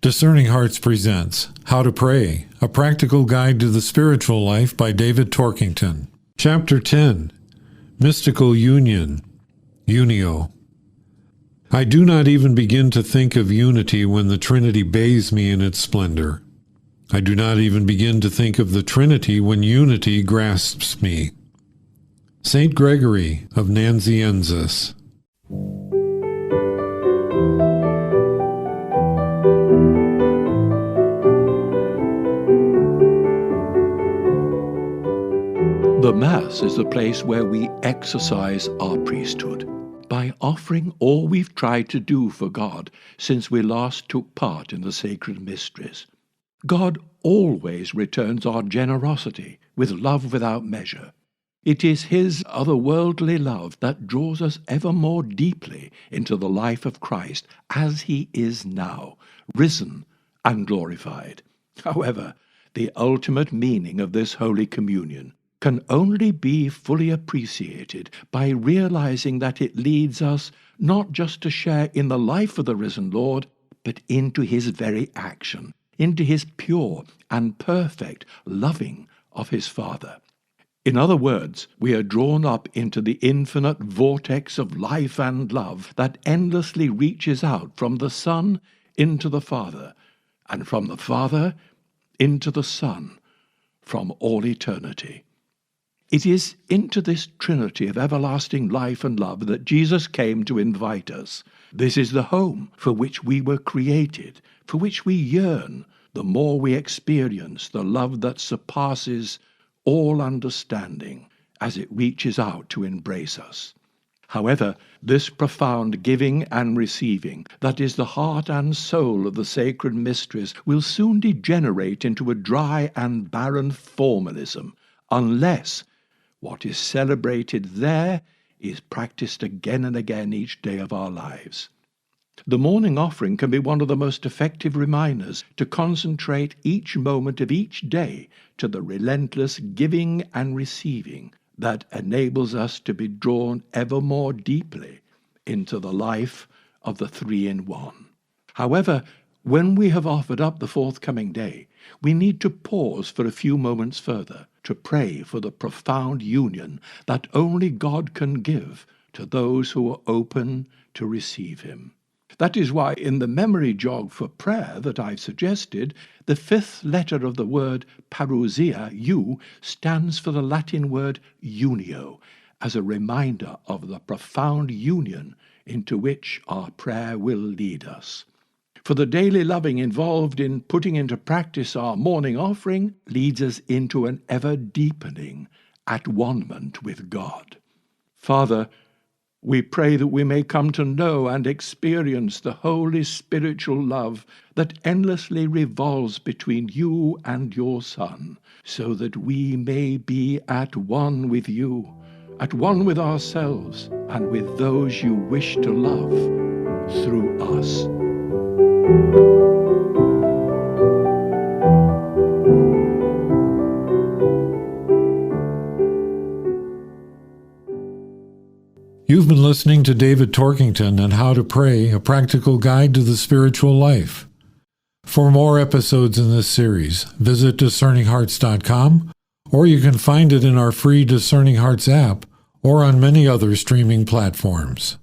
Discerning Hearts presents How to Pray, a Practical Guide to the Spiritual Life by David Torkington. Chapter 10, Mystical Union, Unio. I do not even begin to think of unity when the Trinity bathes me in its splendor. I do not even begin to think of the Trinity when unity grasps me. St. Gregory of Nazianzus. The Mass is the place where we exercise our priesthood by offering all we've tried to do for God since we last took part in the sacred mysteries. God always returns our generosity with love without measure. It is His otherworldly love that draws us ever more deeply into the life of Christ as He is now, risen and glorified. However, the ultimate meaning of this Holy Communion can only be fully appreciated by realizing that it leads us not just to share in the life of the risen Lord, but into His very action, into His pure and perfect loving of His Father. In other words, we are drawn up into the infinite vortex of life and love that endlessly reaches out from the Son into the Father, and from the Father into the Son, from all eternity. It is into this Trinity of everlasting life and love that Jesus came to invite us. This is the home for which we were created, for which we yearn, the more we experience the love that surpasses all understanding as it reaches out to embrace us. However, this profound giving and receiving, that is the heart and soul of the sacred mysteries, will soon degenerate into a dry and barren formalism, unless what is celebrated there is practiced again and again each day of our lives. The morning offering can be one of the most effective reminders to concentrate each moment of each day to the relentless giving and receiving that enables us to be drawn ever more deeply into the life of the Three-in-One. However, when we have offered up the forthcoming day, we need to pause for a few moments further to pray for the profound union that only God can give to those who are open to receive Him. That is why in the memory jog for prayer that I've suggested, the fifth letter of the word parousia, U, stands for the Latin word unio, as a reminder of the profound union into which our prayer will lead us. For the daily loving involved in putting into practice our morning offering leads us into an ever-deepening at-one-ment with God. Father, we pray that we may come to know and experience the holy spiritual love that endlessly revolves between you and your Son, so that we may be at one with you, at one with ourselves and with those you wish to love through us. You've been listening to David Torkington and How to Pray, a Practical Guide to the Spiritual Life. For more episodes in this series, visit discerninghearts.com, or you can find it in our free Discerning Hearts app or on many other streaming platforms.